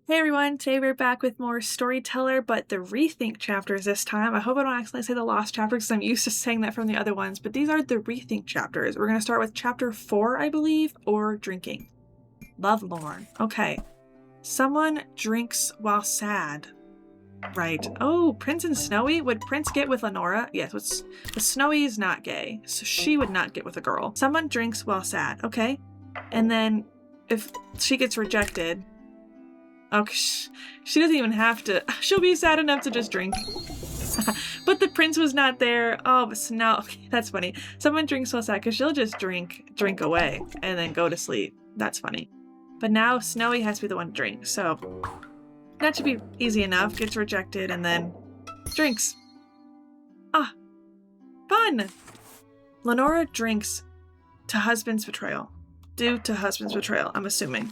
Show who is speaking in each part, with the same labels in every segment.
Speaker 1: Hey everyone, today we're back with more Storyteller, but the Rethink chapters this time. I hope I don't accidentally say the Lost chapter because I'm used to saying that from the other ones, but these are the Rethink chapters. We're going to start with chapter 4, I believe, or drinking. Lovelorn. Okay. Someone drinks while sad. Right. Oh, Prince and Snowy? Would Prince get with Lenora? Yes, but Snowy is not gay, so she would not get with a girl. Someone drinks while sad. Okay. And then if she gets rejected... Okay, she doesn't even have to. She'll be sad enough to just drink. But the prince was not there. Oh, but Snow. Okay, that's funny. Someone drinks so sad because she'll just drink away and then go to sleep. That's funny. But now Snowy has to be the one to drink. So that should be easy enough. Gets rejected and then drinks. Ah, fun. Lenora drinks to husband's betrayal. Due to husband's betrayal, I'm assuming.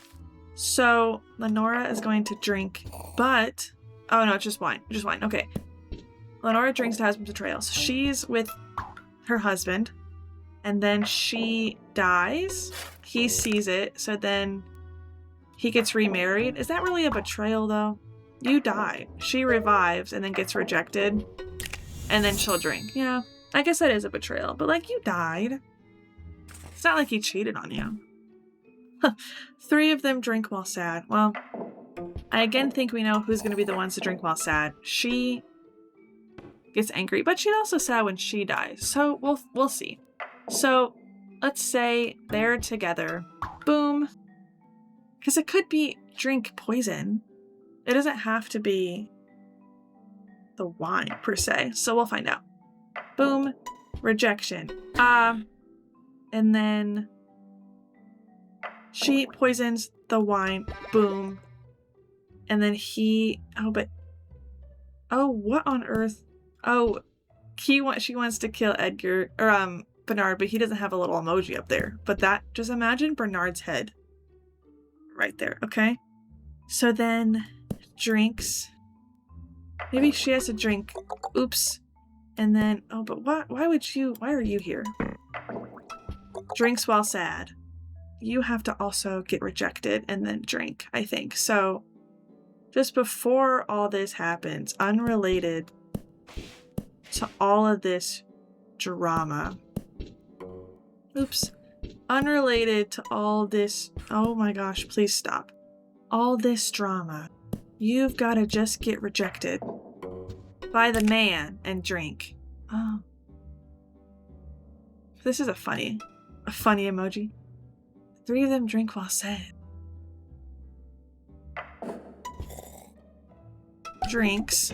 Speaker 1: So Lenora is going to drink, but oh no, it's just wine. Just wine. Okay. Lenora drinks to husband's betrayal. So she's with her husband, and then she dies. He sees it, so then he gets remarried. Is that really a betrayal though? You die. She revives and then gets rejected, and then she'll drink. Yeah, I guess that is a betrayal, but like you died. It's not like he cheated on you. 3 of them drink while sad. Well, I again think we know who's going to be the ones to drink while sad. She gets angry, but she's also sad when she dies. So we'll see. So let's say they're together. Boom. Because it could be drink poison. It doesn't have to be the wine per se. So we'll find out. Boom. Rejection. And then she poisons the wine. Boom. And then he... Oh, what on earth? Oh, she wants to kill Edgar... Or, Bernard, but he doesn't have a little emoji up there. But that... Just imagine Bernard's head. Right there, okay? So then... Drinks. Maybe she has to drink. Oops. And then... Oh, but why would you... Why are you here? Drinks while sad. You have to also get rejected and then drink, I think. So just before all this happens, unrelated to all of this drama. Oops. Unrelated to all this. Oh my gosh, please stop. All this drama. You've got to just get rejected by the man and drink. Oh. This is a funny emoji. 3 of them drink while sad. Drinks.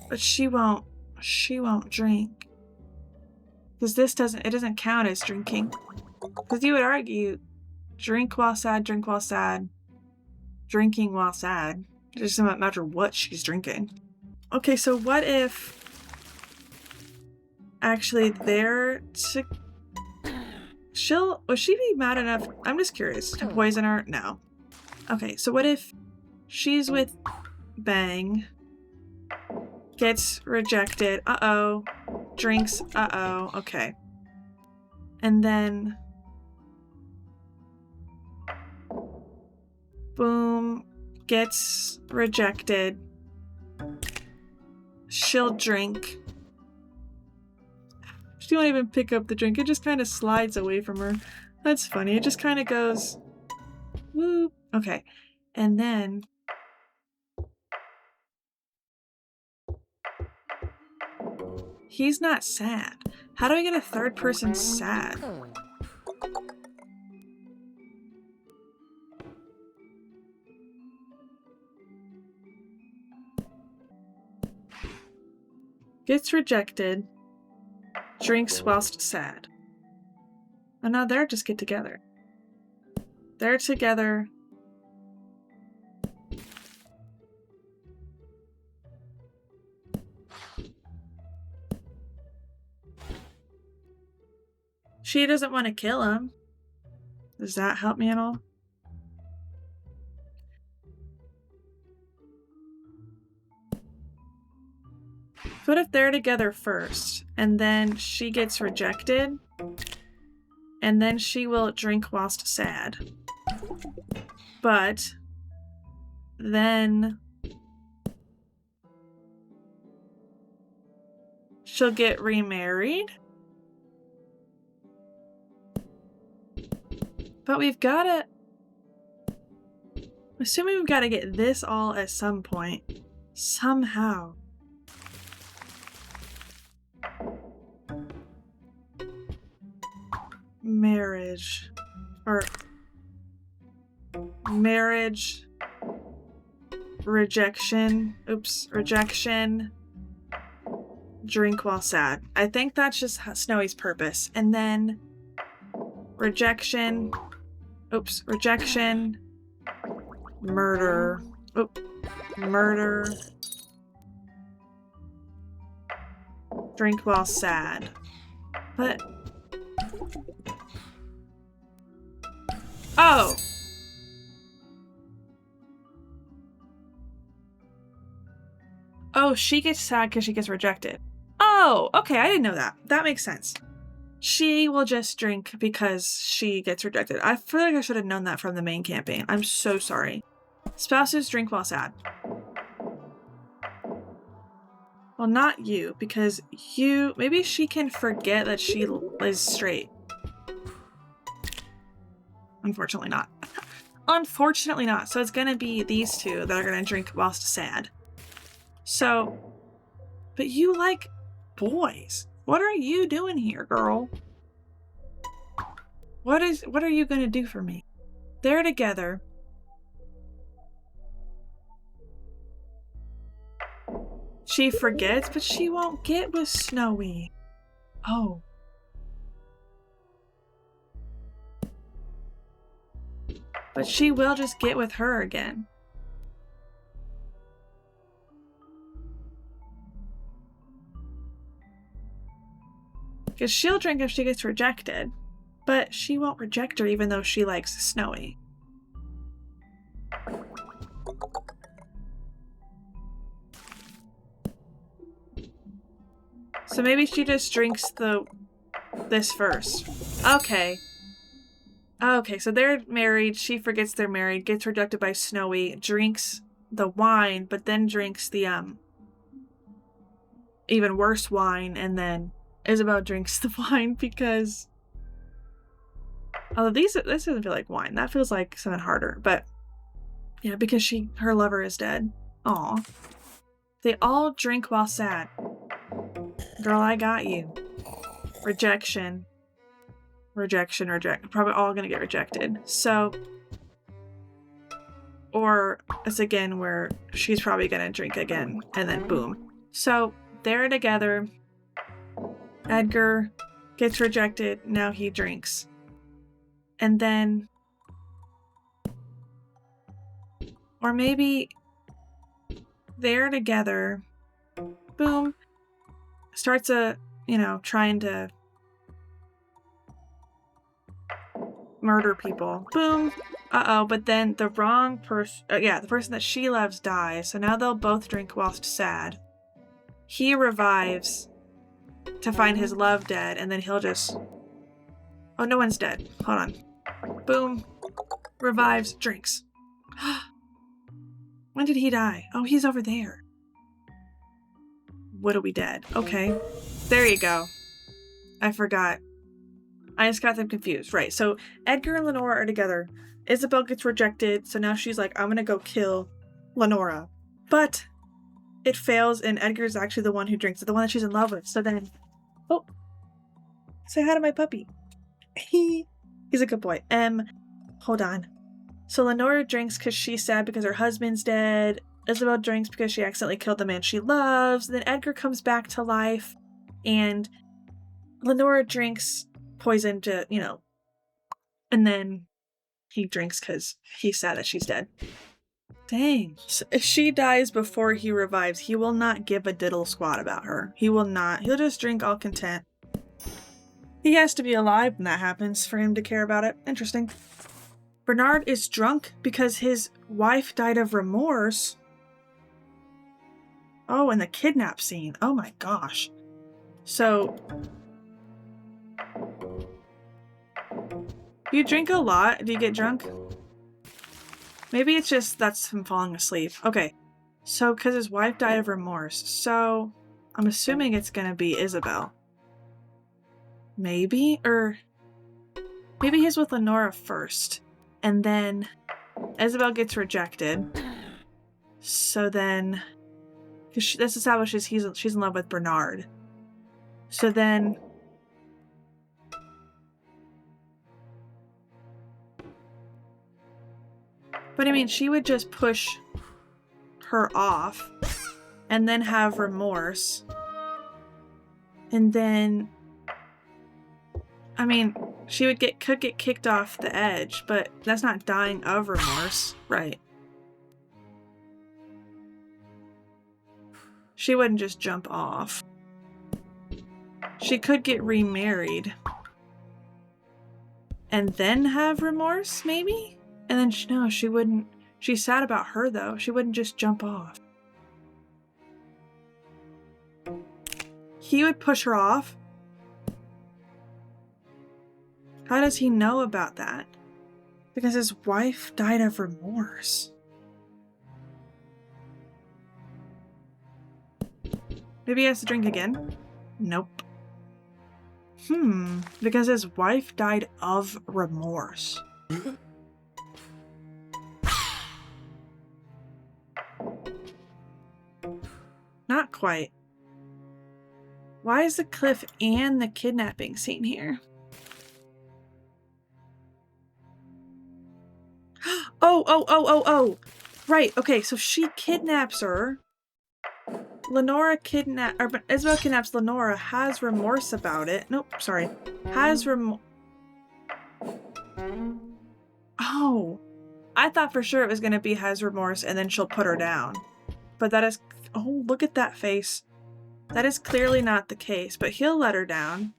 Speaker 1: But she won't drink. Because it doesn't count as drinking. Because you would argue, drink while sad, drinking while sad. It doesn't matter what she's drinking. Okay, so what if actually they're Will she be mad enough? I'm just curious. To poison her? No. Okay, so what if she's with Bang, gets rejected, uh-oh, drinks, uh-oh, okay. And then... Boom, gets rejected. She'll drink. She won't even pick up the drink. It just kind of slides away from her. That's funny. It just kind of goes... Whoop. Okay. And then... He's not sad. How do I get a third person sad? Gets rejected. Drinks whilst sad. Oh no, they're just get together. They're together. She doesn't want to kill him. Does that help me at all? What if they're together first, and then she gets rejected, and then she will drink whilst sad? But then she'll get remarried. But we've gotta... I'm assuming we've gotta get this all at some point. Somehow. Marriage. Or... marriage... rejection. Oops. Rejection. Drink while sad. I think that's just Snowy's purpose. And then... rejection. Oops. Rejection. Murder. Oop. Murder. Drink while sad. But... oh! Oh, she gets sad because she gets rejected. Oh, okay, I didn't know that. That makes sense. She will just drink because she gets rejected. I feel like I should have known that from the main campaign. I'm so sorry. Spouses drink while sad. Well, not you, because you... maybe she can forget that she is straight. Unfortunately not. Unfortunately not. So it's gonna be these two that are gonna drink whilst sad. So... but you like boys. What are you doing here, girl? What are you gonna do for me? They're together. She forgets, but she won't get with Snowy. Oh. But she will just get with her again. Because she'll drink if she gets rejected, but she won't reject her even though she likes Snowy. So maybe she just drinks this first. Okay. Okay, so they're married, she forgets they're married, gets rejected by Snowy, drinks the wine, but then drinks the even worse wine, and then Isabel drinks the wine because... although this doesn't feel like wine. That feels like something harder. But yeah, because her lover is dead. Aw. They all drink while sad. Girl, I got you. Rejection. Rejection, reject. Probably all gonna get rejected. So... or it's again where she's probably gonna drink again. And then boom. So they're together. Edgar gets rejected, now he drinks. And then... or maybe they're together, boom, starts trying to murder people, boom, uh-oh, but then the wrong person, the person that she loves dies, so now they'll both drink whilst sad. He revives to find his love dead, and then he'll just... oh, no one's dead. Hold on. Boom. Revives. Drinks. When did he die? Oh, he's over there. What are we dead? Okay. There you go. I forgot. I just got them confused. Right, so Edgar and Lenora are together. Isabel gets rejected, so now she's like, I'm gonna go kill Lenora. But it fails, and Edgar's actually the one who drinks it, the one that she's in love with. So then... oh, say hi to my puppy. He's a good boy. Hold on. So Lenora drinks because she's sad because her husband's dead. Isabel drinks because she accidentally killed the man she loves. Then Edgar comes back to life, and Lenora drinks poison to, and then he drinks because he's sad that she's dead. Dang. So if she dies before he revives, he will not give a diddle squat about her. He will not. He'll just drink all content. He has to be alive when that happens for him to care about it. Interesting. Bernard is drunk because his wife died of remorse. Oh, and the kidnap scene. Oh my gosh. So... do you drink a lot? Do you get drunk? Maybe it's just that's him falling asleep. Okay. So, because his wife died of remorse. So, I'm assuming it's gonna be Isabel. Maybe? Or maybe he's with Lenora first. And then Isabel gets rejected. So then... Because this establishes she's in love with Bernard. So then... But I mean, she would just push her off and then have remorse. And then... I mean, she could get kicked off the edge, but that's not dying of remorse. Right. She wouldn't just jump off. She could get remarried. And then have remorse, maybe? And then, no, she wouldn't. She's sad about her, though. She wouldn't just jump off. He would push her off? How does he know about that? Because his wife died of remorse. Maybe he has to drink again? Nope. Because his wife died of remorse. Not quite. Why is the cliff and the kidnapping scene here? Oh. Right, okay, so she kidnaps her. Isabel kidnaps Lenora, has remorse about it. Nope, sorry. Has Oh. I thought for sure it was gonna be has remorse and then she'll put her down. But that is... Oh, look at that face. That is clearly not the case, but he'll let her down.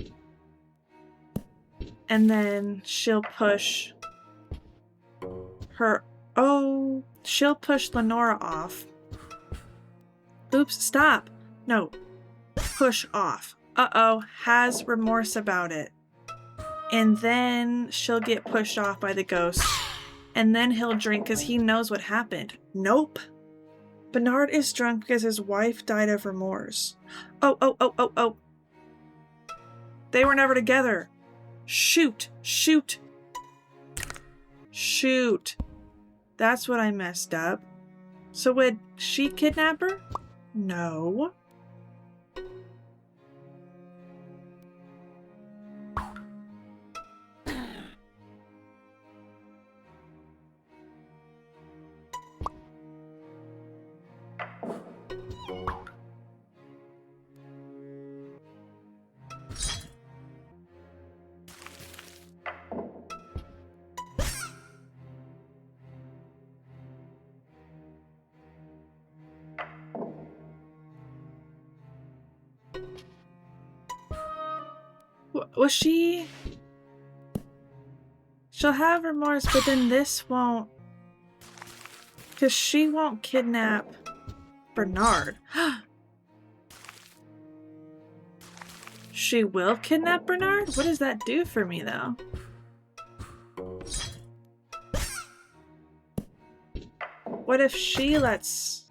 Speaker 1: And then she'll push her... Oh, she'll push Lenora off. Oops, stop. No. Push off. Uh-oh, has remorse about it. And then she'll get pushed off by the ghost. And then he'll drink because he knows what happened. Nope. Bernard is drunk because his wife died of remorse. Oh. They were never together. Shoot. That's what I messed up. So would she kidnap her? No. Was she... She'll have remorse, but then this won't... Because she won't kidnap Bernard. She will kidnap Bernard? What does that do for me, though? What if she lets...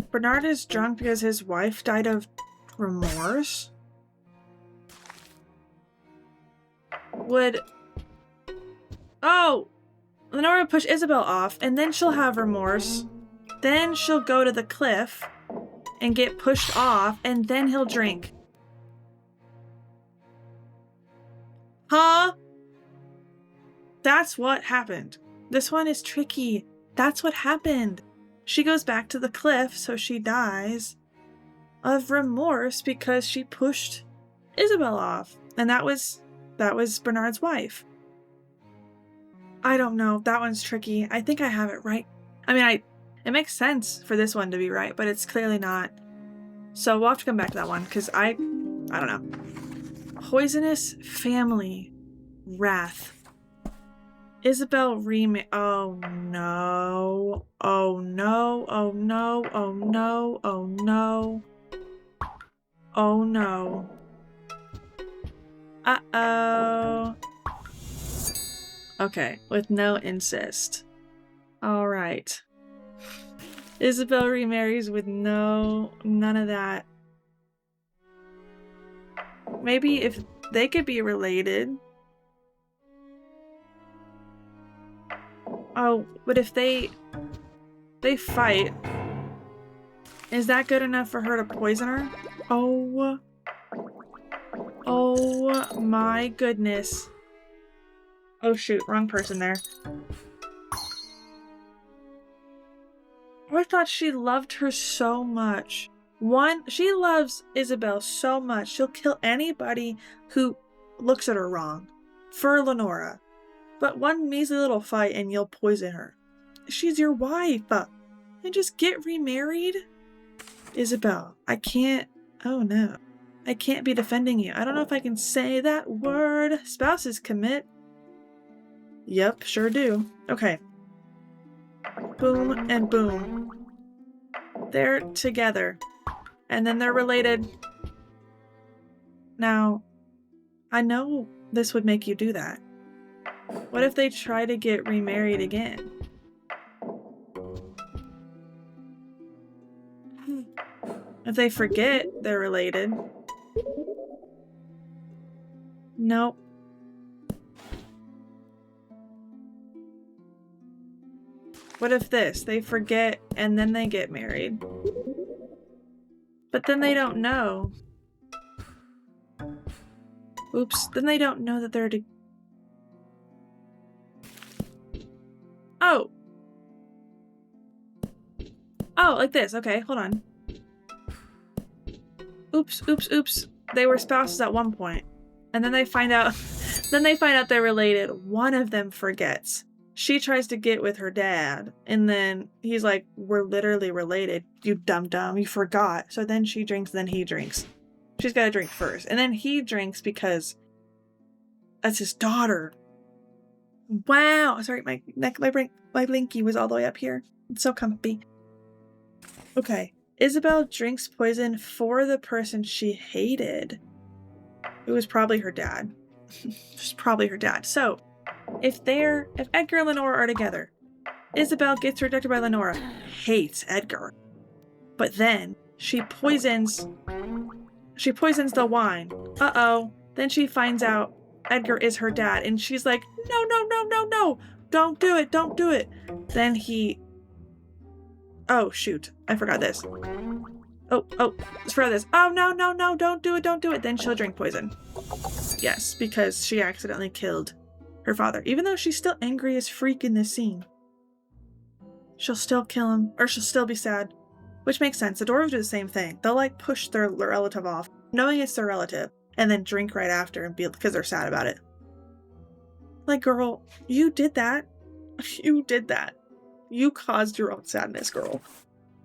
Speaker 1: Bernard is drunk because his wife died of remorse? Would... Oh! Lenora push Isabel off, and then she'll have remorse. Then she'll go to the cliff and get pushed off, and then he'll drink. Huh? That's what happened. This one is tricky. That's what happened. She goes back to the cliff, so she dies of remorse because she pushed Isabel off. And that was Bernard's wife. I don't know. That one's tricky. I think I have it right. I mean, it makes sense for this one to be right, but it's clearly not. So we'll have to come back to that one, because I don't know. Poisonous family. Wrath. Isabel oh no. Oh no. Oh no. Oh no. Oh no. Oh no. Uh-oh. Okay, with no incest. All right. Isabel remarries with none of that. Maybe if they could be related. Oh, but if they fight, is that good enough for her to poison her? Oh my goodness. Oh shoot, wrong person there. I thought she loved her so much. She loves Isabel so much, she'll kill anybody who looks at her wrong. For Lenora. But one measly little fight and you'll poison her. She's your wife. And just get remarried? Isabel, I can't... Oh no. I can't be defending you. I don't know if I can say that word. Spouses commit. Yep, sure do. Okay. Boom and boom. They're together. And then they're related. Now, I know this would make you do that. What if they try to get remarried again? If they forget they're related. Nope. What if they forget and then they get married? But then they don't know. Oops, then they don't know that they're Oh! Oh, like this. Okay, hold on. Oops. They were spouses at one point. And then they find out they're related. One of them forgets. She tries to get with her dad, and then he's like, we're literally related, you dum-dum, you forgot. So then she drinks, then he drinks. She's got to drink first. And then he drinks because that's his daughter. Wow. Sorry, my blinky was all the way up here. It's so comfy. Okay. Isabel drinks poison for the person she hated. It was probably her dad. It's probably her dad. So, if Edgar and Lenora are together, Isabel gets rejected by Lenora, hates Edgar. But then she poisons the wine. Uh-oh. Then she finds out Edgar is her dad, and she's like, no, don't do it. Then he... Oh, shoot. I forgot this. Oh, let's forget this. Oh, no, don't do it. Then she'll drink poison. Yes, because she accidentally killed her father. Even though she's still angry as freak in this scene. She'll still kill him, or she'll still be sad. Which makes sense. The dwarves do the same thing. They'll like push their relative off, knowing it's their relative, and then drink right after and be because they're sad about it. Like, girl, you did that. You did that. You caused your own sadness, girl.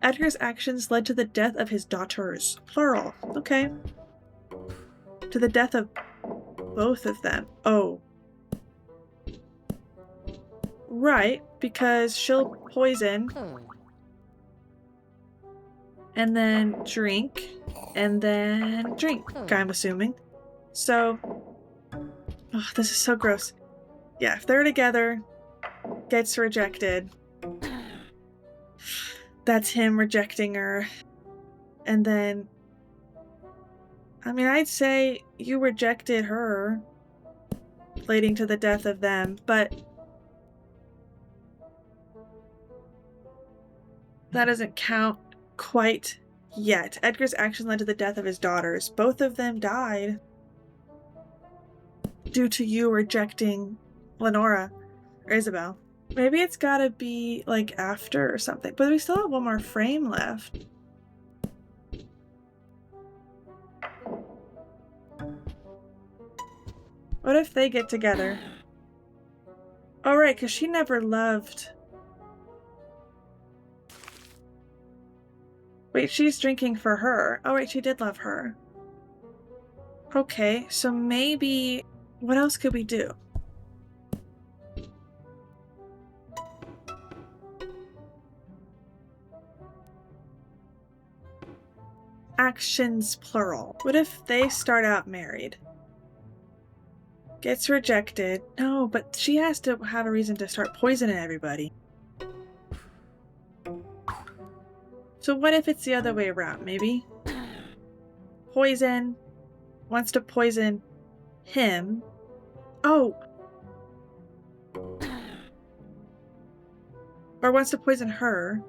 Speaker 1: Edgar's actions led to the death of his daughters. Plural. Okay. To the death of both of them. Oh. Right, because she'll poison and then drink and then drink, I'm assuming. So, oh, this is so gross. Yeah, if they're together, gets rejected. That's him rejecting her. And then, I mean, I'd say you rejected her, leading to the death of them, but that doesn't count quite yet. Edgar's action led to the death of his daughters. Both of them died due to you rejecting Lenora or Isabel. Maybe it's gotta be like after or something, but we still have one more frame left. What if they get together? Oh, right, because she never loved... Wait, she's drinking for her. Oh, right, she did love her. Okay, so maybe... What else could we do? Actions, plural. What if they start out married? Gets rejected. No, but she has to have a reason to start poisoning everybody. So what if it's the other way around? Maybe poison wants to poison him. Oh. Or wants to poison her.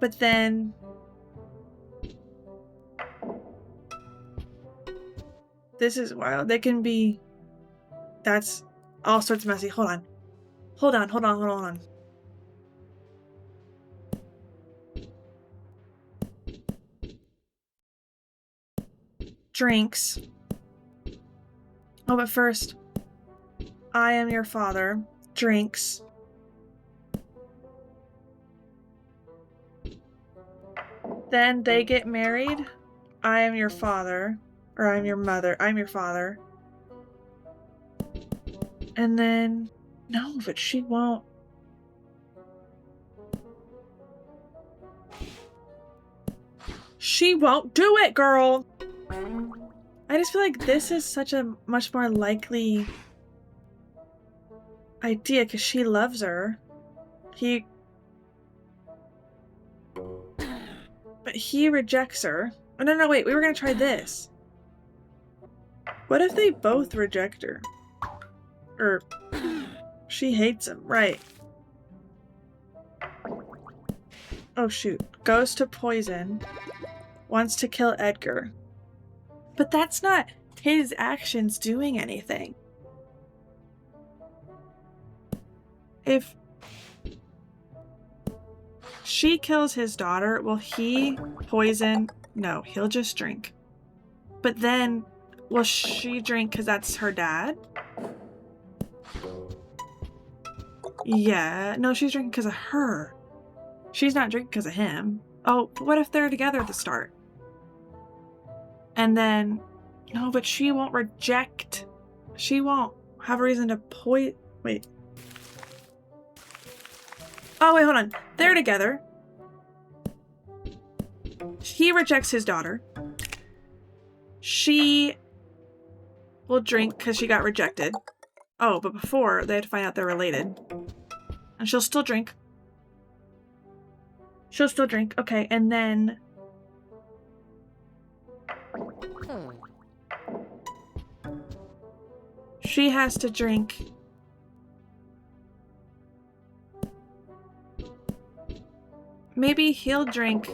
Speaker 1: But then this is wild. They can be... That's all sorts of messy. Hold on. Hold on. Drinks. Oh, but first, I am your father. Drinks. Then they get married. I am your father. Or I'm your mother. I'm your father. And then... No, but she won't. She won't do it, girl! I just feel like this is such a much more likely idea because she loves her. But he rejects her. Oh, no, wait, we were gonna try this. What if they both reject her? Or she hates him, right? Oh shoot. Goes to poison. Wants to kill Edgar. But that's not his actions doing anything. If she kills his daughter, will he poison? No, he'll just drink. But then, will she drink because that's her dad? Yeah, no, she's drinking because of her. She's not drinking because of him. Oh, what if they're together at the start? And then, no, but she won't reject. She won't have a reason to wait. Oh, wait, hold on. They're together. He rejects his daughter. She will drink because she got rejected. Oh, but before, they had to find out they're related. And she'll still drink. Okay, and then... She has to drink. Maybe he'll drink.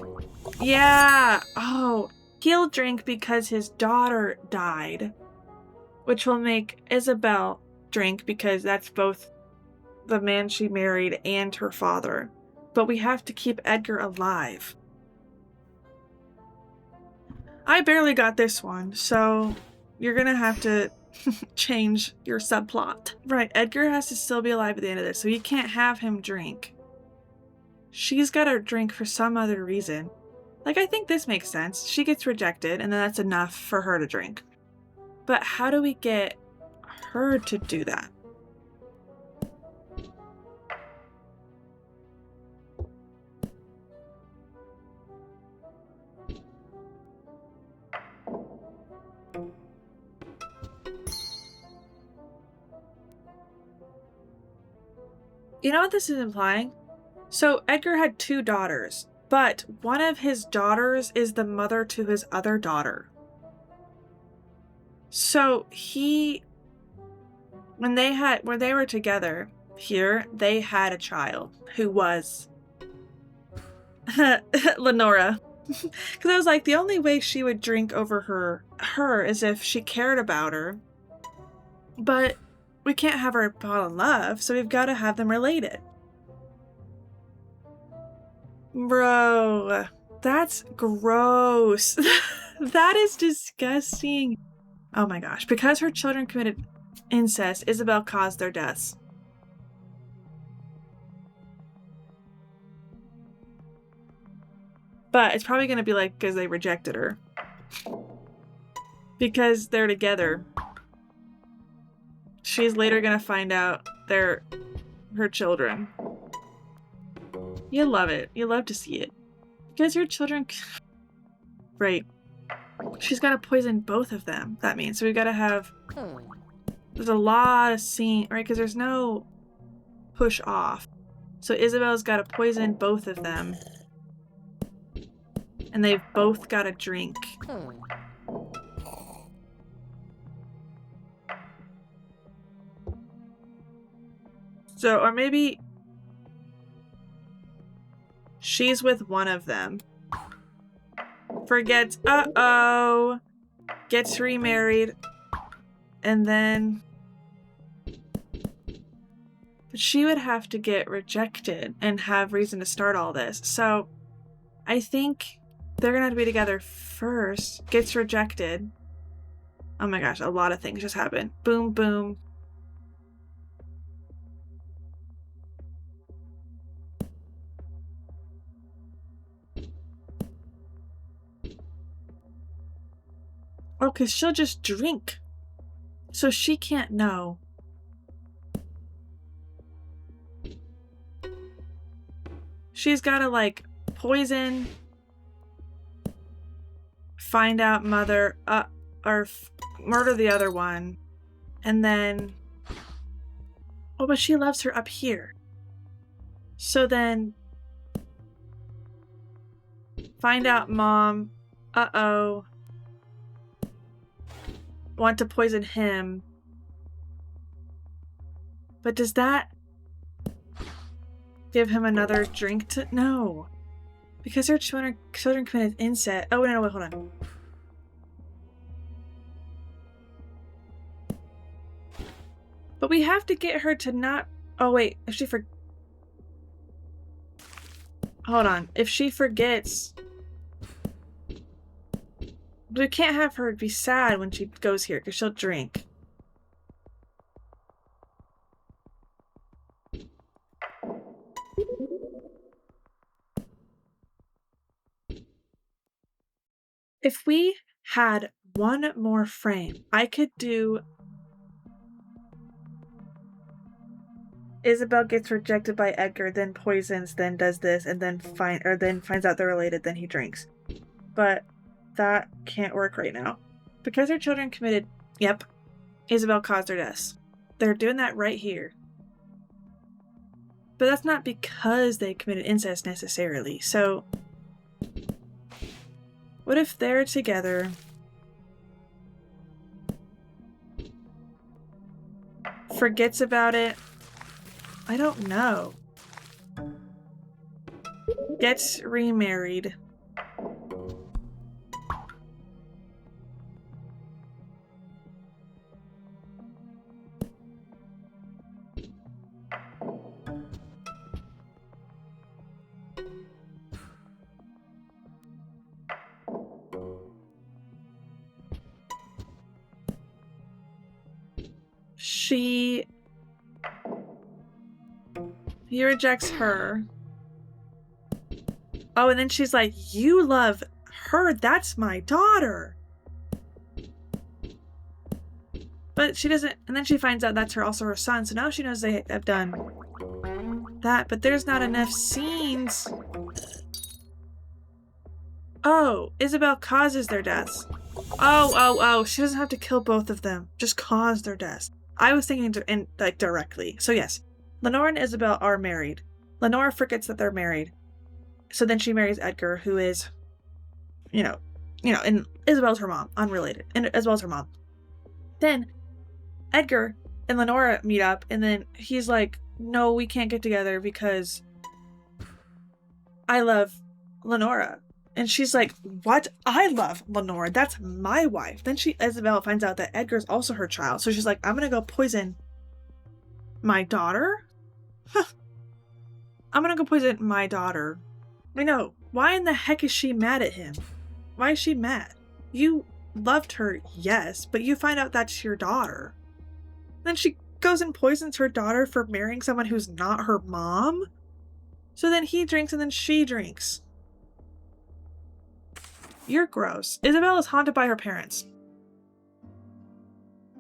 Speaker 1: Yeah! Oh, he'll drink because his daughter died. Which will make Isabel drink because that's both the man she married and her father. But we have to keep Edgar alive. I barely got this one, so you're gonna have to change your subplot. Right, Edgar has to still be alive at the end of this, so you can't have him drink. She's gotta drink for some other reason. Like, I think this makes sense. She gets rejected, and then that's enough for her to drink. But how do we get her to do that? You know what this is implying? So Edgar had 2 daughters, but one of his daughters is the mother to his other daughter. So when they were together here, they had a child who was Lenora. Because I was like, the only way she would drink over her is if she cared about her. But we can't have her fall in love, so we've got to have them related. Bro, that's gross. That is disgusting. Oh my gosh. Because her children committed incest, Isabel caused their deaths. But it's probably going to be like because they rejected her. Because they're together. She's later going to find out they're her children. You love it. You love to see it. Because your children... Right. She's got to poison both of them, that means. So we've got to have... There's a lot of scene, right? Because there's no push off. So Isabel's got to poison both of them. And they've both got a drink. So, or maybe she's with one of them. Forgets, uh-oh, gets remarried, and then... But she would have to get rejected and have reason to start all this. So, I think they're gonna have to be together first. Gets rejected. Oh my gosh, a lot of things just happened. Boom, boom. Oh, because she'll just drink. So she can't know. She's gotta, like, poison, find out mother, or murder the other one, and then... Oh, but she loves her up here. So then... Find out mom, uh-oh. Want to poison him. But does that give him another drink to... No. Because their children committed incest. Oh, no, wait, hold on. But we have to get her to not... Oh, wait. If she Hold on. If she forgets... We can't have her be sad when she goes here, because she'll drink. If we had one more frame, I could do... Isabel gets rejected by Edgar, then poisons, then does this, and then finds out they're related, then he drinks. But that can't work right now. Because their children committed... Yep. Isabel caused their deaths. They're doing that right here. But that's not because they committed incest necessarily. So... What if they're together... Forgets about it... I don't know. Gets remarried. He rejects her. Oh, and then she's like, you love her, that's my daughter. But she doesn't, and then she finds out that's also her son, so now she knows they have done that, but there's not enough scenes. Oh, Isabel causes their deaths. Oh, she doesn't have to kill both of them, just cause their deaths. I was thinking like directly. So yes, Lenore and Isabel are married. Lenore forgets that they're married. So then she marries Edgar, who is, and Isabel's her mom, unrelated, and as well as her mom. Then Edgar and Lenora meet up, and then he's like, no, we can't get together because I love Lenora. And she's like, what? I love Lenora. That's my wife. Then Isabel finds out that Edgar's also her child. So she's like, I'm going to go poison my daughter? Huh. I'm going to go poison my daughter. I know. Why in the heck is she mad at him? Why is she mad? You loved her, yes, but you find out that's your daughter. Then she goes and poisons her daughter for marrying someone who's not her mom? So then he drinks and then she drinks. You're gross. Isabel is haunted by her parents.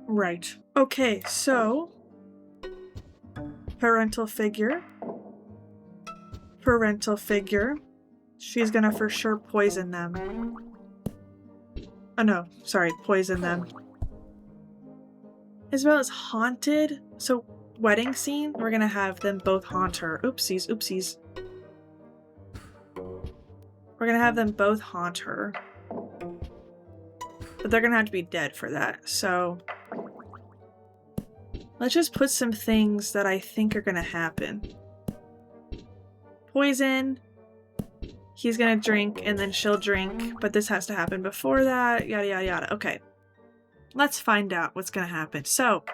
Speaker 1: Right. Okay, so... Parental figure. She's gonna for sure poison them. Oh no, sorry, poison them. Isabel is haunted. So, wedding scene, we're gonna have them both haunt her. Oopsies. We're gonna have them both haunt her. But they're gonna have to be dead for that, so... Let's just put some things that I think are gonna happen. Poison. He's gonna drink, and then she'll drink, but this has to happen before that, yada yada yada. Okay. Let's find out what's gonna happen. So...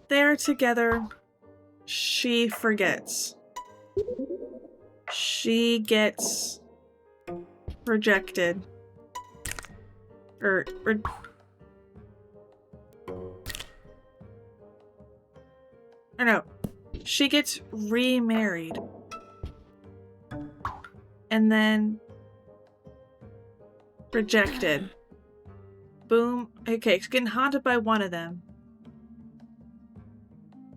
Speaker 1: They're together. She forgets. She gets rejected. Or no. She gets remarried. And then rejected. Boom. Okay, she's getting haunted by one of them.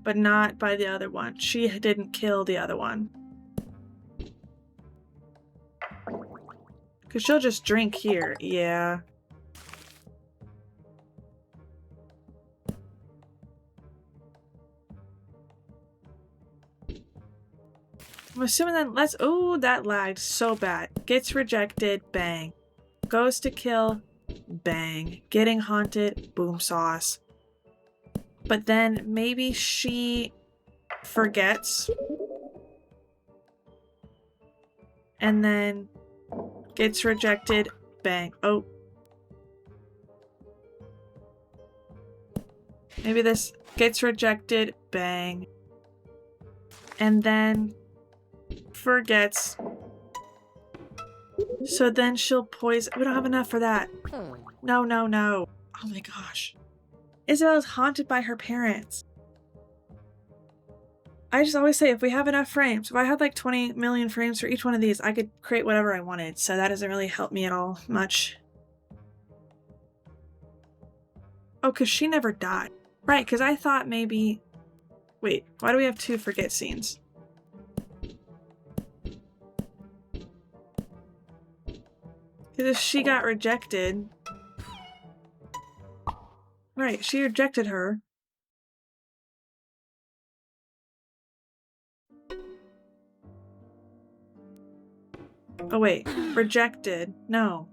Speaker 1: But not by the other one. She didn't kill the other one. Because she'll just drink here. Yeah. I'm assuming that let's... Oh, that lagged so bad. Gets rejected. Bang. Goes to kill. Bang. Getting haunted. Boom sauce. But then maybe she forgets. And then gets rejected. Bang. Oh. Maybe this gets rejected. Bang. And then forgets. So then she'll poison. We don't have enough for that. No, no, no. Oh my gosh. Isabel's haunted by her parents. I just always say, if we have enough frames, if I had like 20 million frames for each one of these, I could create whatever I wanted, so that doesn't really help me at all much. Oh, because she never died. Right, because I thought maybe... Wait, why do we have 2 forget scenes? Because if she got rejected... Right, she rejected her. Oh wait, rejected. No.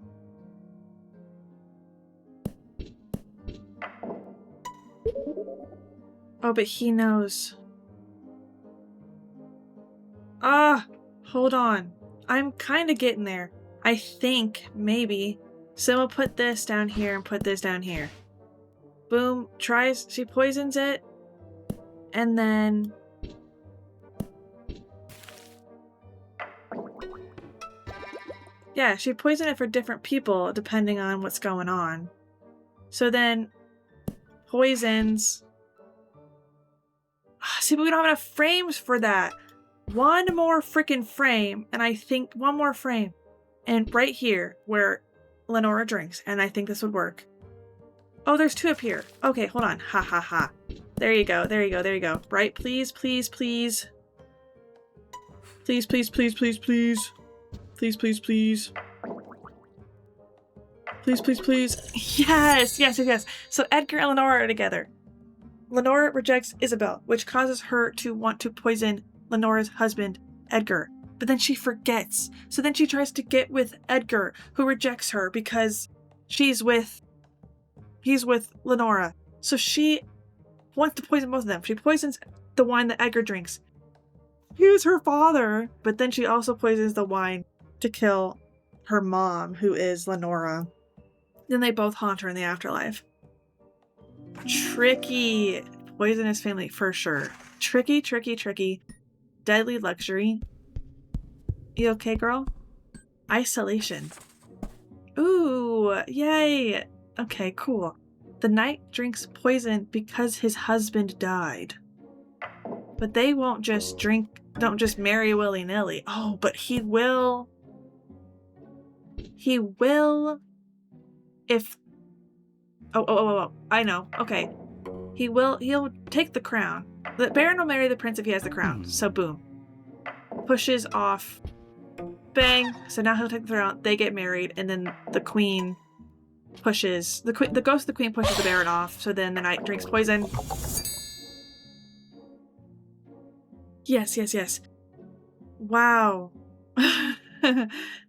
Speaker 1: Oh, but he knows. Ah, hold on. I'm kind of getting there. I think, maybe. So we'll put this down here and put this down here. Boom, tries, she poisons it. And then... Yeah, she poisoned it for different people depending on what's going on. So then, poisons... See, but we don't have enough frames for that. One more freaking frame, and I think one more frame. And right here, where Lenora drinks, and I think this would work. Oh, there's 2 up here. Okay, hold on. Ha ha ha. There you go, there you go, there you go. Right, please, please, please. Please, please, please, please, please. Please, please, please. Please, please, please. Yes, yes, yes, yes. So Edgar and Lenora are together. Lenora rejects Isabel, which causes her to want to poison Lenora's husband, Edgar. But then she forgets. So then she tries to get with Edgar, who rejects her because he's with Lenora. So she wants to poison both of them. She poisons the wine that Edgar drinks. He's her father. But then she also poisons the wine to kill her mom, who is Lenora. Then they both haunt her in the afterlife. Tricky. Poisonous family, for sure. Tricky, tricky, tricky. Deadly luxury. You okay, girl? Isolation. Ooh, yay. Okay, cool. The knight drinks poison because his husband died. But they won't just drink, don't just marry willy-nilly. Oh, but he will. He will if... Oh, I know. Okay. He'll take the crown. The Baron will marry the prince if he has the crown. So boom. Pushes off. Bang. So now he'll take the throne. They get married, and then the queen pushes... The ghost of the queen pushes the Baron off, so then the knight drinks poison. Yes, yes, yes. Wow.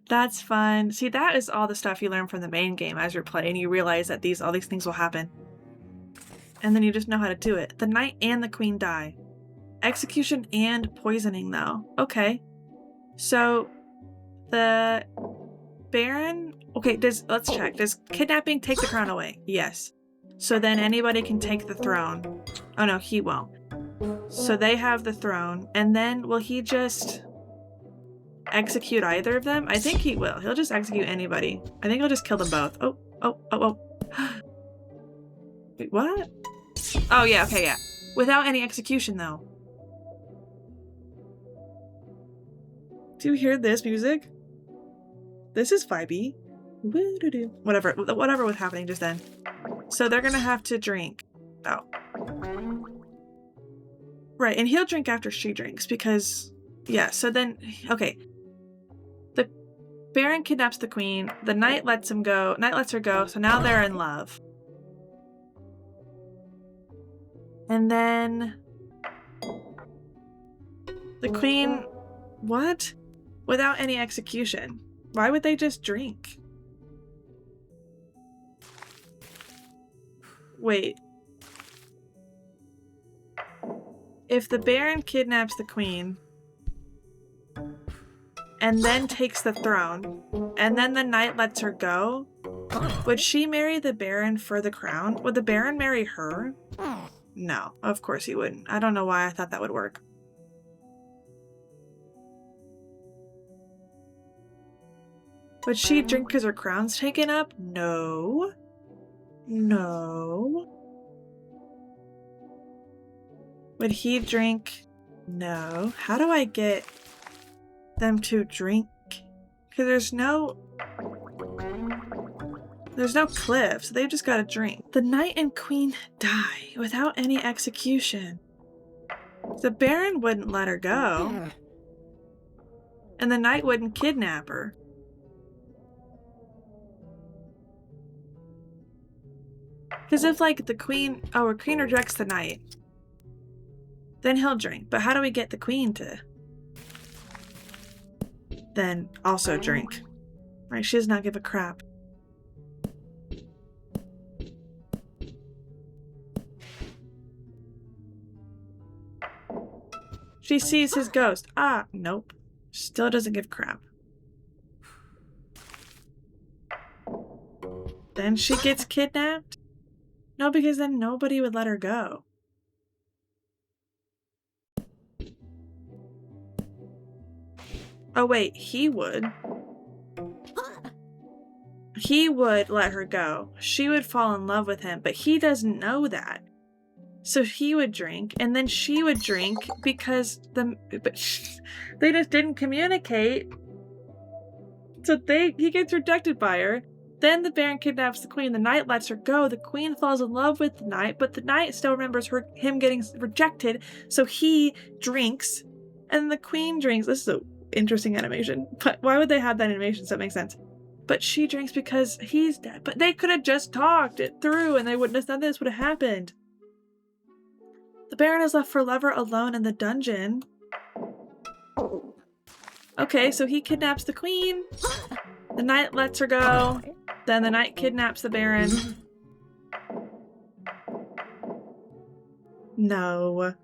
Speaker 1: That's fun. See, that is all the stuff you learn from the main game as you're playing. You realize that all these things will happen. And then you just know how to do it. The knight and the queen die. Execution and poisoning, though. Okay. So, the Baron... Okay, let's check. Does kidnapping take the crown away? Yes. So then anybody can take the throne. Oh no, he won't. So they have the throne. And then will he just... execute either of them? I think he will. He'll just execute anybody. I think he'll just kill them both. Oh. Wait, what? Oh, yeah, okay, yeah. Without any execution, though. Do you hear this music? This is vibey. Whatever was happening just then. So they're gonna have to drink. Oh. Right, and he'll drink after she drinks because... Yeah, so then... Okay. The Baron kidnaps the queen. The knight lets him go. Knight lets her go, so now they're in love. And then... The queen... What? Without any execution. Why would they just drink? Wait. If the Baron kidnaps the queen... and then takes the throne, and then the knight lets her go, would she marry the Baron for the crown? Would the Baron marry her? No, of course he wouldn't. I don't know why I thought that would work. Would she drink because her crown's taken up? No. No. Would he drink? No. How do I get them to drink? Because there's no cliff, so they've just got to drink. The knight and queen die without any execution. The Baron wouldn't let her go. And the knight wouldn't kidnap her. Because if, like, the queen... Oh, a queen rejects the knight. Then he'll drink. But how do we get the queen to... then also drink? Right, she does not give a crap. She sees his ghost. Ah, nope. Still doesn't give crap. Then she gets kidnapped? No, because then nobody would let her go. Oh wait, he would. He would let her go. She would fall in love with him, but he doesn't know that. So he would drink, and then she would drink because they just didn't communicate. So he gets rejected by her. Then the Baron kidnaps the queen. The knight lets her go. The queen falls in love with the knight, but the knight still remembers him getting rejected. So he drinks, and the queen drinks. This is an interesting animation, but why would they have that animation? So that makes sense. But she drinks because he's dead. But they could have just talked it through, and they wouldn't have done this. Would have happened. The Baron is left forever alone in the dungeon. Okay, so he kidnaps the queen. The knight lets her go. Then the knight kidnaps the Baron. No.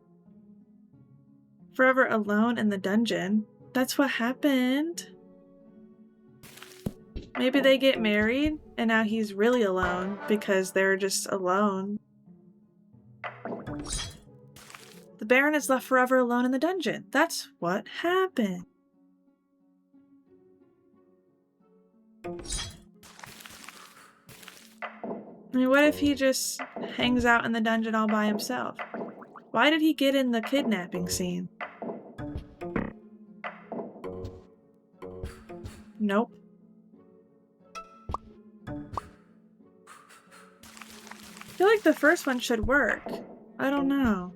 Speaker 1: Forever alone in the dungeon. That's what happened. Maybe they get married and now he's really alone because they're just alone. The Baron is left forever alone in the dungeon. That's what happened. I mean, what if he just hangs out in the dungeon all by himself? Why did he get in the kidnapping scene? Nope. I feel like the first one should work. I don't know.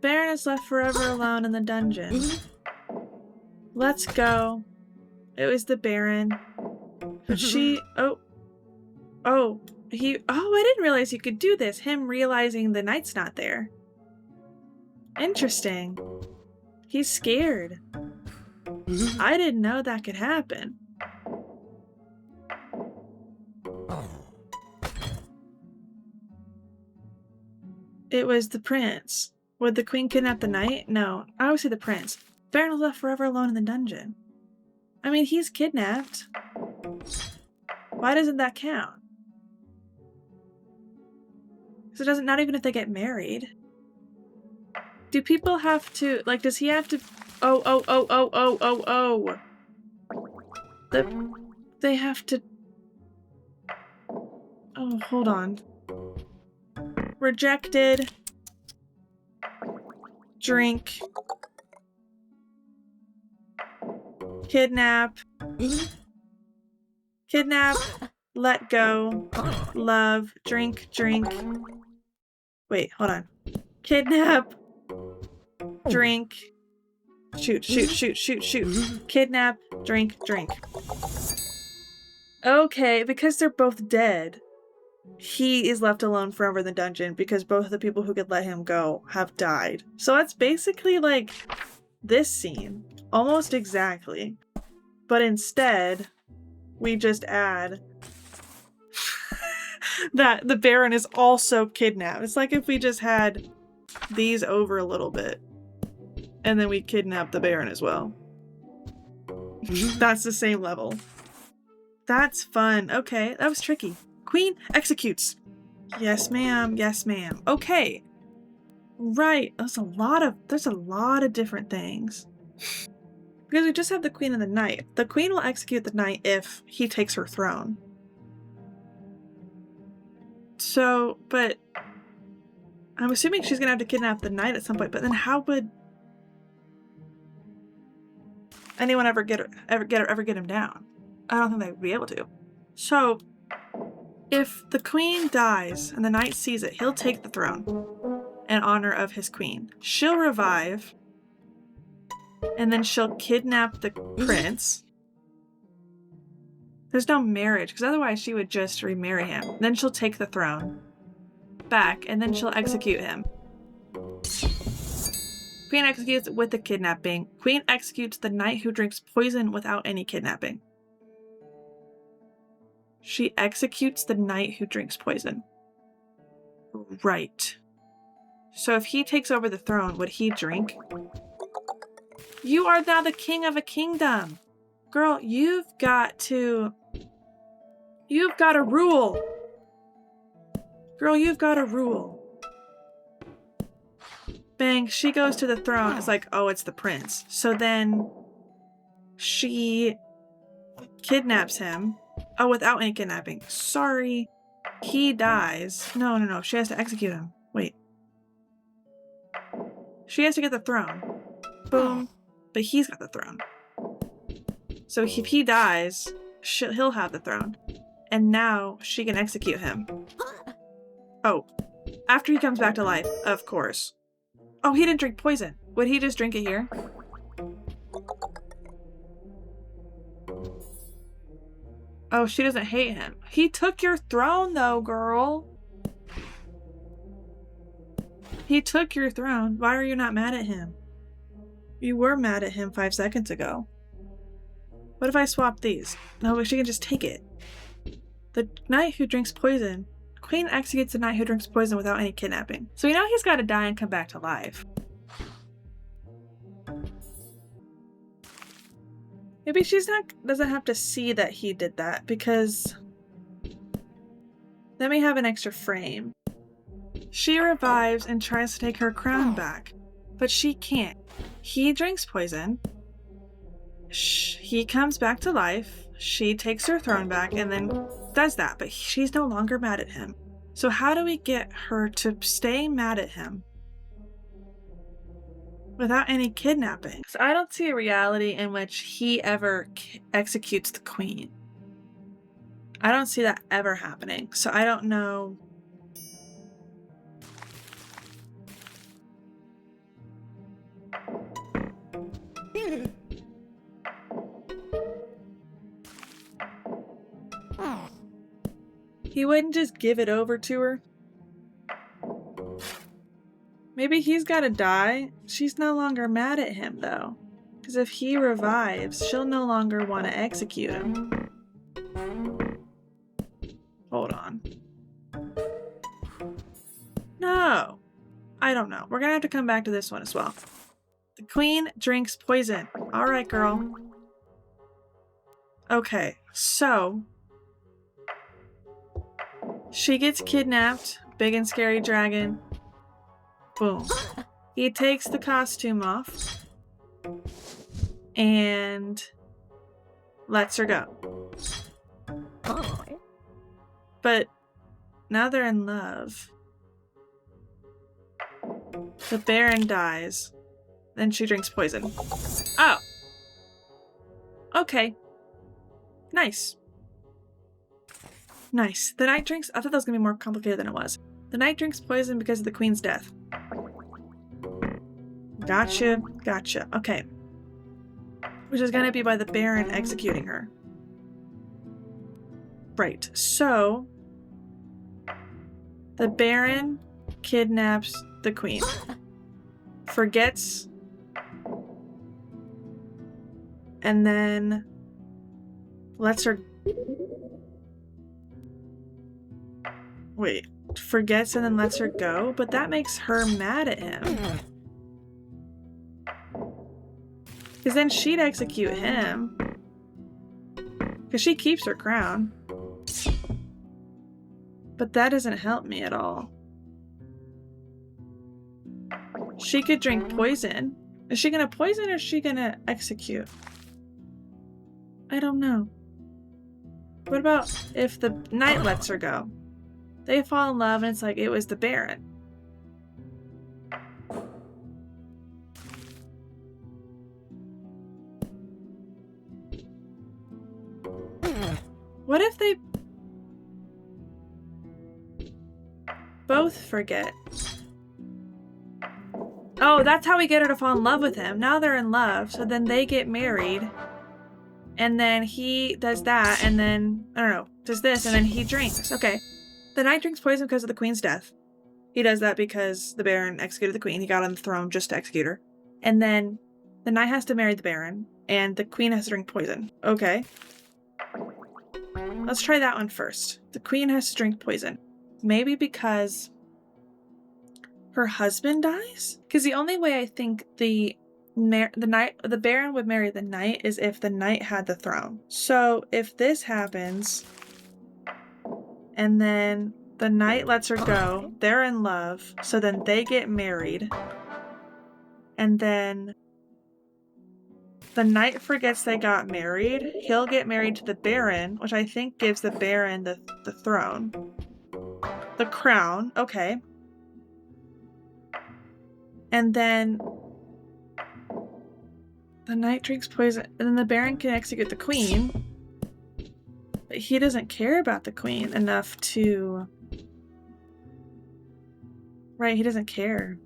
Speaker 1: Baron is left forever alone in the dungeon. Let's go. It was the Baron. But she... Oh, I didn't realize you could do this. Him realizing the knight's not there. Interesting. He's scared. I didn't know that could happen. It was the prince. Would the queen kidnap the knight? No, I would say the prince. Baron was left forever alone in the dungeon. I mean, he's kidnapped. Why doesn't that count? Because it doesn't, not even if they get married. Do people have to, like, does he have to, oh. They have to, oh, hold on. Rejected. Drink. Kidnap. Kidnap. Let go. Love. Drink. Wait, hold on. Kidnap. Drink. Shoot. Kidnap. Drink. Okay, because they're both dead. He is left alone forever in the dungeon because both of the people who could let him go have died. So that's basically like this scene. Almost exactly. But instead, we just add that the Baron is also kidnapped. It's like if we just had these over a little bit and then we kidnap the Baron as well. That's the same level. That's fun. Okay, that was tricky. Queen executes. Yes, ma'am. Okay. Right. There's a lot of different things. Because we just have the queen and the knight. The queen will execute the knight if he takes her throne. So, but I'm assuming she's gonna have to kidnap the knight at some point, but then how would anyone ever get him down? I don't think they would be able to. So if the queen dies and the knight sees it, he'll take the throne in honor of his queen. She'll revive, and then she'll kidnap the prince. There's no marriage, because otherwise she would just remarry him. Then she'll take the throne back, and then she'll execute him. Queen executes with the kidnapping. Queen executes the knight who drinks poison without any kidnapping. She executes the knight who drinks poison. Right. So if he takes over the throne, would he drink? You are now the king of a kingdom. Girl, you've got to rule. Girl, you've got to rule. Bang, she goes to the throne. It's like, oh, it's the prince. So then she kidnaps him. Oh, without any kidnapping. Sorry. He dies. No. She has to execute him. Wait. She has to get the throne. Boom. But he's got the throne. So if he dies, he'll have the throne. And now she can execute him. Oh. After he comes back to life, of course. Oh, he didn't drink poison. Would he just drink it here? Oh, she doesn't hate him. He took your throne though, girl. He took your throne. Why are you not mad at him? You were mad at him 5 seconds ago. What if I swap these? No, she can just take it. The knight who drinks poison. Queen executes the knight who drinks poison without any kidnapping. So we know he's got to die and come back to life. Maybe doesn't have to see that he did that, because then we have an extra frame. She revives and tries to take her crown back, but she can't. He drinks poison. He comes back to life. She takes her throne back and then does that, but she's no longer mad at him. So how do we get her to stay mad at him without any kidnapping? So I don't see a reality in which he ever executes the queen. I don't see that ever happening. So I don't know. He wouldn't just give it over to her. Maybe he's gotta die. She's no longer mad at him though. Because if he revives, she'll no longer want to execute him. Hold on. No. I don't know. We're gonna have to come back to this one as well. The queen drinks poison. Alright, girl. Okay, so she gets kidnapped. Big and scary dragon. Boom. He takes the costume off and lets her go. But now they're in love. The Baron dies. Then she drinks poison. Oh. Okay. Nice. Nice. The knight drinks... I thought that was going to be more complicated than it was. The knight drinks poison because of the queen's death. Gotcha. Gotcha. Okay. Which is going to be by the Baron executing her. Right. So... the Baron kidnaps the queen. Forgets... and then... lets her... wait. Forgets and then lets her go? But that makes her mad at him. Because then she'd execute him. Because she keeps her crown. But that doesn't help me at all. She could drink poison. Is she gonna poison or is she gonna execute? I don't know. What about if the knight lets her go? They fall in love and it's like it was the Baron. What if they both forget? Oh, that's how we get her to fall in love with him. Now they're in love, so then they get married. And then he does that, and then, I don't know, does this, and then he drinks. Okay. The knight drinks poison because of the queen's death. He does that because the Baron executed the queen. He got on the throne just to execute her. And then the knight has to marry the Baron, and the queen has to drink poison. Okay. Let's try that one first. The queen has to drink poison. Maybe because her husband dies? Because the only way I think the Baron would marry the knight is if the knight had the throne. So if this happens, and then the knight lets her go, they're in love, so then they get married, and then the knight forgets they got married, he'll get married to the Baron, which I think gives the Baron the throne. The crown, okay. And then the knight drinks poison, and then the Baron can execute the queen. But he doesn't care about the queen enough to... right, he doesn't care.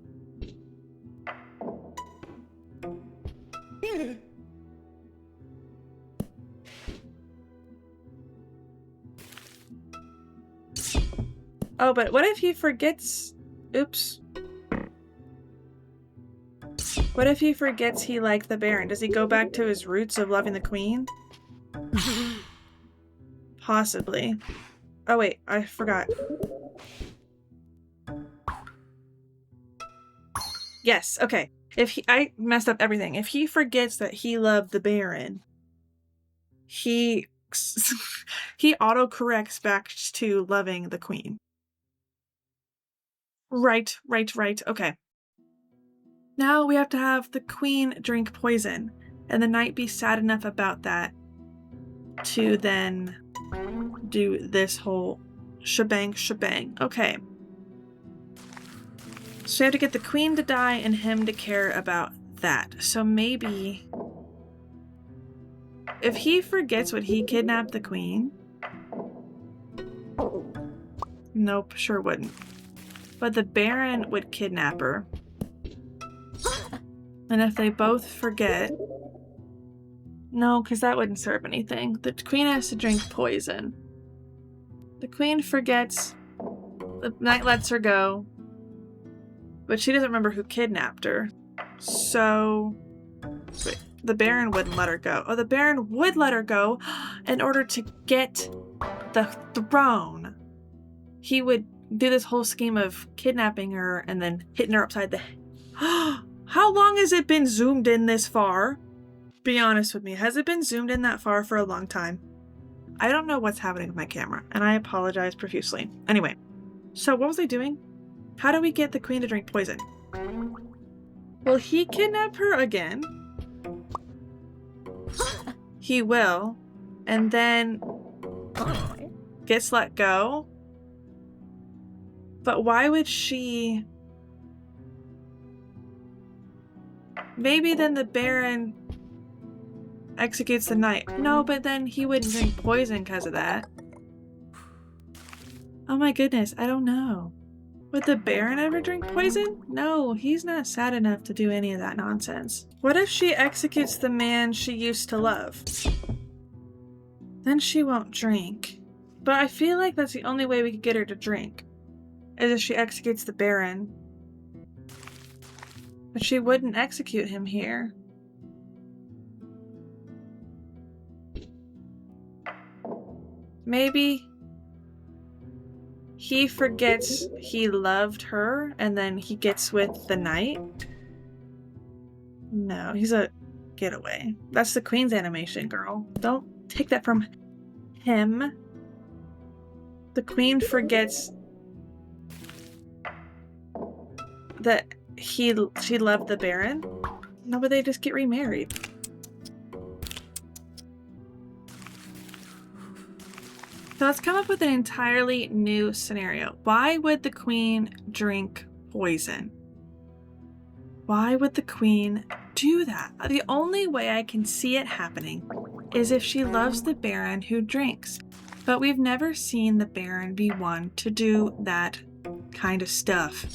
Speaker 1: Oh, but what if he forgets... oops. What if he forgets he liked the Baron? Does he go back to his roots of loving the queen? Possibly. Oh wait, I forgot. Yes, okay. I messed up everything. If he forgets that he loved the Baron, he autocorrects back to loving the queen. Right. Okay. Now we have to have the queen drink poison, and the knight be sad enough about that to then do this whole shebang. Okay. So we have to get the queen to die and him to care about that. So maybe if he forgets what he kidnapped the queen. Nope, sure wouldn't. But the Baron would kidnap her. And if they both forget... no, because that wouldn't serve anything. The queen has to drink poison. The queen forgets. The knight lets her go. But she doesn't remember who kidnapped her. So... wait. The Baron wouldn't let her go. Oh, the Baron would let her go in order to get the throne. He would do this whole scheme of kidnapping her and then hitting her upside the head. How long has it been zoomed in this far? Be honest with me. Has it been zoomed in that far for a long time? I don't know what's happening with my camera, and I apologize profusely. Anyway, so what was I doing? How do we get the queen to drink poison? Will he kidnap her again? He will, and then gets let go. But why would she? Maybe then the Baron executes the knight. No, but then he wouldn't drink poison because of that. Oh my goodness, I don't know. Would the Baron ever drink poison? No, he's not sad enough to do any of that nonsense. What if she executes the man she used to love? Then she won't drink. But I feel like that's the only way we could get her to drink, is if she executes the Baron. But she wouldn't execute him here. Maybe he forgets he loved her and then he gets with the knight? No, he's a getaway. That's the Queen's animation, girl. Don't take that from him. The Queen forgets that she loved the Baron. No, but they just get remarried. So let's come up with an entirely new scenario. Why would the Queen drink poison? Why would the Queen do that? The only way I can see it happening is if she loves the Baron who drinks. But we've never seen the Baron be one to do that kind of stuff.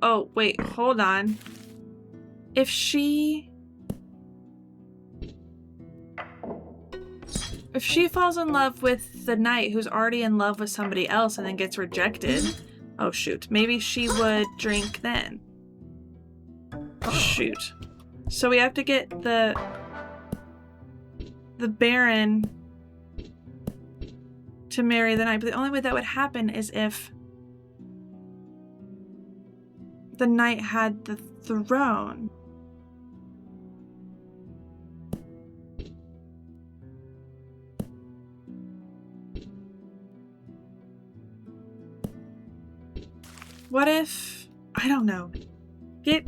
Speaker 1: Oh, wait, hold on. If she falls in love with the knight who's already in love with somebody else and then gets rejected, oh shoot, maybe she would drink then. Shoot. So we have to get the Baron to marry the knight, but the only way that would happen is if the knight had the throne. What if, I don't know,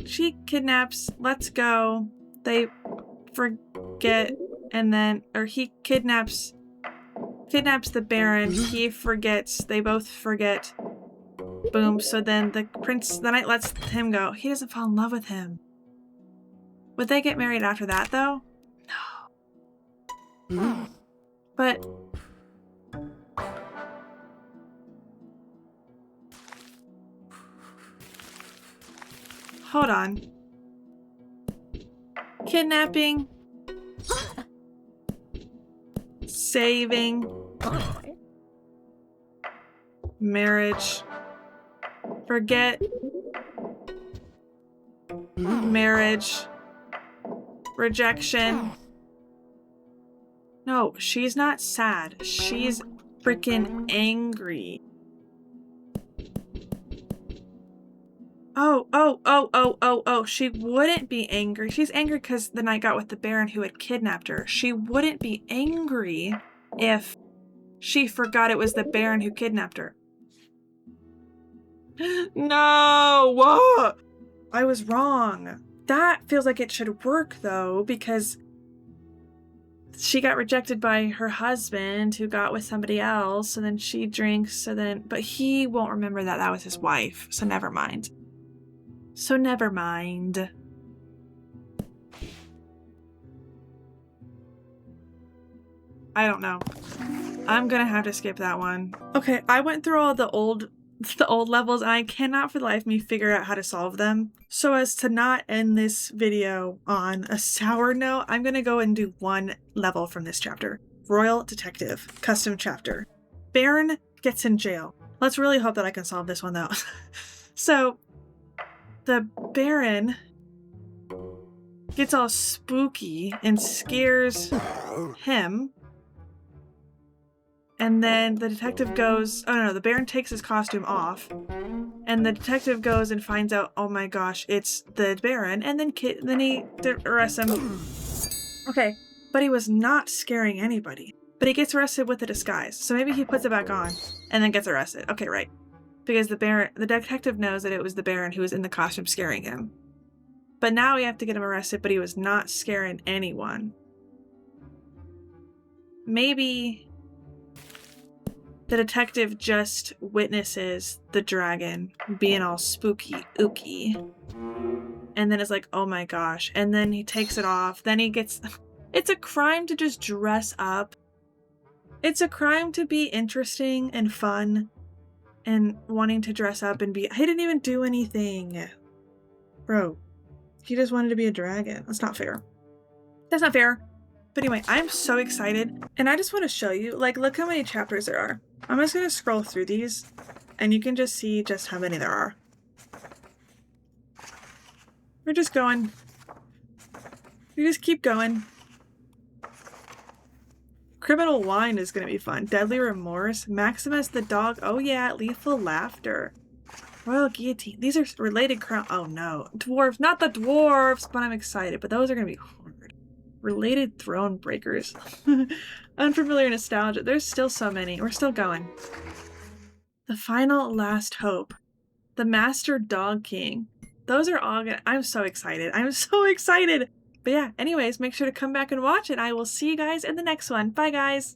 Speaker 1: she kidnaps, let's go, they forget, and then, or he kidnaps the Baron, he forgets, they both forget. Boom, so then the knight lets him go. He doesn't fall in love with him. Would they get married after that, though? No. But hold on. Kidnapping. Saving. Marriage. Forget. Marriage. Rejection. No, she's not sad. She's freaking angry. Oh, she wouldn't be angry. She's angry because the knight got with the Baron who had kidnapped her. She wouldn't be angry if she forgot it was the Baron who kidnapped her. No! What? I was wrong. That feels like it should work, though, because she got rejected by her husband who got with somebody else, and then she drinks, but he won't remember that that was his wife, so never mind. I don't know. I'm gonna have to skip that one. Okay, I went through all the old levels and I cannot for the life of me figure out how to solve them. So as to not end this video on a sour note, I'm gonna go and do one level from this chapter. Royal Detective, custom chapter. Baron gets in jail. Let's really hope that I can solve this one though. So the Baron gets all spooky and scares him. And then the detective goes, oh no, the Baron takes his costume off. And the detective goes and finds out, oh my gosh, it's the Baron. And then he arrests him. Okay, but he was not scaring anybody. But he gets arrested with a disguise. So maybe he puts it back on and then gets arrested. Okay, right. Because the detective knows that it was the Baron who was in the costume scaring him. But now we have to get him arrested, but he was not scaring anyone. Maybe the detective just witnesses the dragon being all spooky ooky. And then it's like, oh my gosh. And then he takes it off. Then he gets... It's a crime to just dress up. It's a crime to be interesting and fun and wanting to dress up and be... I didn't even do anything. Bro, he just wanted to be a dragon. That's not fair. That's not fair. But anyway, I'm so excited. And I just want to show you, like, look how many chapters there are. I'm just going to scroll through these and you can just see just how many there are. We're just going. We just keep going. Criminal Wine is going to be fun. Deadly Remorse. Maximus the Dog. Oh yeah, Lethal Laughter. Royal Guillotine. These are related crown. Oh no. Dwarves. Not the dwarves, but I'm excited. But those are going to be hard. Related Throne Breakers. Unfamiliar Nostalgia. There's still so many. We're still going. The Final Last Hope. The Master Dog King. Those are all gonna... I'm so excited. I'm so excited. But yeah, anyways, make sure to come back and watch, and I will see you guys in the next one. Bye, guys.